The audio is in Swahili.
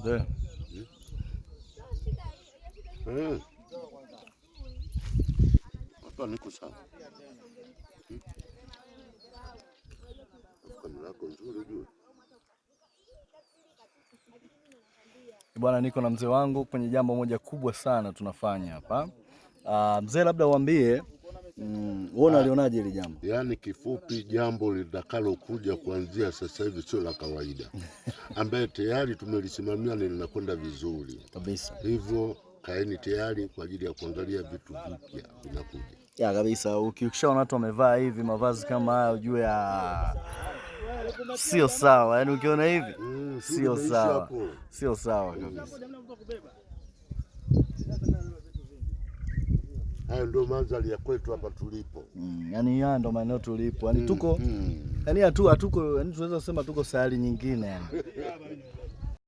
Yeah. Hapa niko sawa. Kamera yako nzuri juu. Bwana, niko na mzee wangu kwenye jambo moja kubwa sana tunafanya hapa. Mzee, labda uambie wewe unalionaje hili jambo? Yaani kifupi, jambo litakalo kuja kuanzia sasa hivi sio la kawaida, ambaye tayari tumelisimamia na linakwenda vizuri Kabisa. Hivyo kaeni tayari kwa ajili ya kuangalia vitu vipya vinakuja. Ya kabisa, ukishaona watu wamevaa hivi mavazi kama haya ujue sio sawa. Yaani ukiona hivi sio sawa. Sio sawa kabisa. Hayo ndio mandhari ya kwetu hapa tulipo. Yaani haya ndio maeneo tulipo. Yaani tuko yaani hatuko, yaani tunaweza kusema tuko sayari nyingine yani.